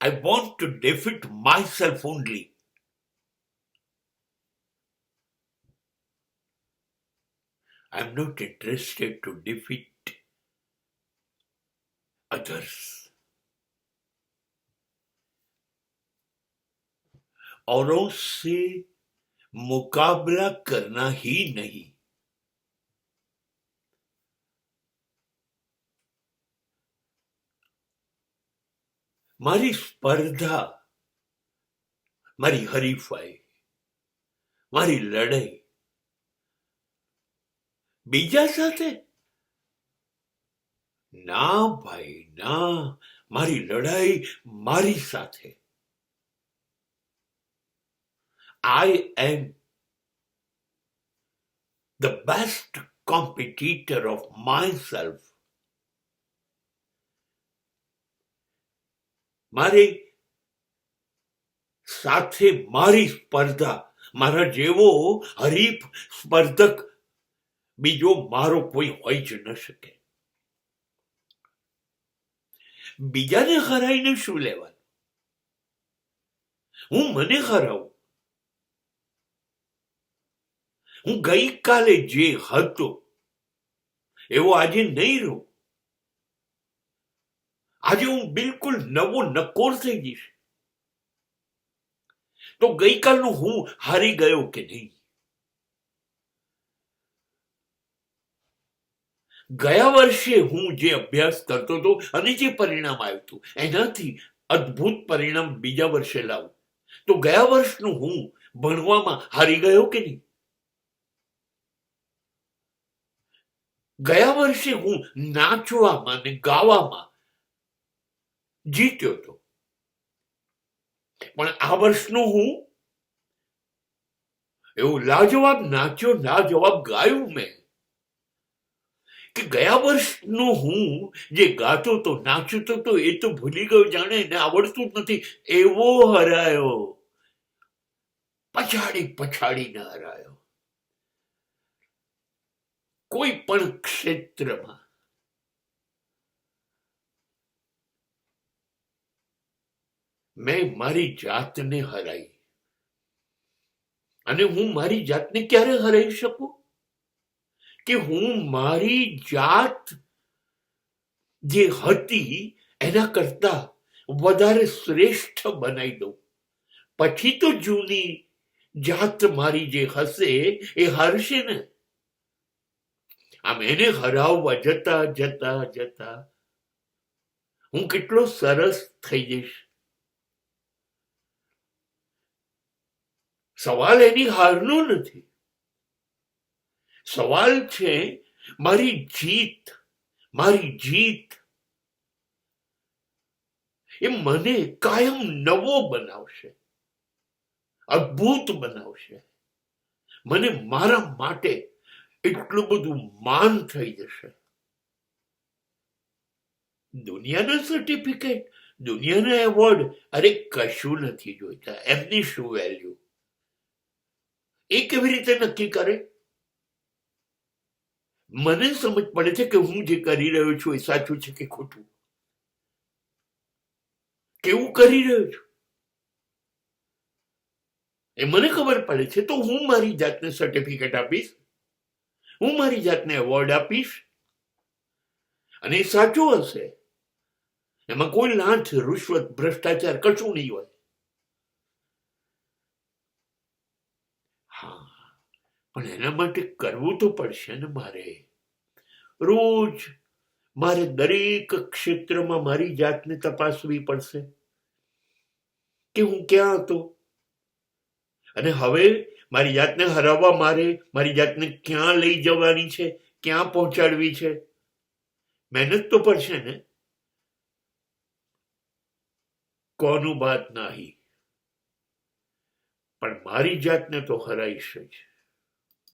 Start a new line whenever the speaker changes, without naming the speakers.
I want to defeat myself only. I'm not interested to defeat others. औरों से मुकाबला करना ही नहीं, મારી સ્પર્ધા, મારી હરીફાઈ, મારી લડાઈ બીજા સાથે ના ભાઈ ના, મારી લડાઈ મારી સાથે. I am the best competitor of myself. મારી સાથે મારી સ્પર્ધા, મારા જેવો હરીફ સ્પર્ધક બીજો મારો કોઈ હોઈ જ ન શકે. બીજાને હરાઈને શું લેવાનું? હું મને હરાવું. હું ગઈકાલે જે હતો એવો આજે નહીં રહું. આજે હું બિલકુલ નવો નકોર થઈ જઈશ. તો ગઈકાલનું હું હારી ગયો કે નહીં? ગયા વર્ષે હું જે અભ્યાસ કરતો હતો અને જે પરિણામ આવ્યું હતું એનાથી અદ્ભુત પરિણામ બીજા વર્ષે લાવું તો ગયા વર્ષનું હું ભણવામાં હારી ગયો કે નહીં? ગયા વર્ષે હું નાચવામાં ને ગાવામાં જીત્યો હતો, પણ આ વર્ષનું હું એવું લાજવાબ નાચ્યો, લાજવાબ ગાયું મેં કે ગયા વર્ષનું હું જે ગાતો તો નાચતો તો એ તો ભૂલી ગયો, જાણે એને આવડતું જ નથી એવો હરાયો. પછાડી પછાડીને હરાયો. કોઈ પણ ક્ષેત્રમાં મેં મારી જાતને હરાઈ. અને હું મારી જાતને ક્યારે હરાઈ શકું? કે હું મારી જાત જે હતી એના કરતા વધારે શ્રેષ્ઠ બનાવી દઉં. પછી તો જૂની જાત મારી જે હશે એ હારશે ને. આમ એને હરાવવા જતા જતા જતા હું કેટલો સરસ થઈ જઈશ. સવાલ એની હારનો નથી. સવાલ છે મારી જીત. મારી જીત એ મને કાયમ નવો બનાવશે, અદ્ભુત બનાવશે. મને મારા માટે એટલું બધું માન થઈ જશે. દુનિયાના સર્ટિફિકેટ, દુનિયાના એવોર્ડ અરે કશું નથી જોઈતા. એમની શું વેલ્યુ? એ કેવી રીતે નક્કી કરે? મને સમજ પડે છે કે હું જે કરી રહ્યો છું એ સાચું છે કે ખોટું, કેવું કરી રહ્યો છું એ મને ખબર પડે છે. તો હું મારી જાતને સર્ટિફિકેટ આપીશ, હું મારી જાતને એવોર્ડ આપીશ અને એ સાચું હશે. એમાં કોઈ લાંચ, રૂશ્વત, ભ્રષ્ટાચાર કશું નહીં હોય. હા, પણ એના માટે કરવું તો પડશે ને મારે. રોજ મારે દરેક ક્ષેત્રમાં મારી જાતને તપાસવી પડશે કે હું ક્યાં હતો અને હવે મારી જાતને હરાવવા મારે મારી જાતને ક્યાં લઈ જવાની છે, ક્યાં પહોંચાડવી છે. મહેનત તો પડશે ને. કોનું બાત નહીં, પણ મારી જાતને તો હરાઈશ જ.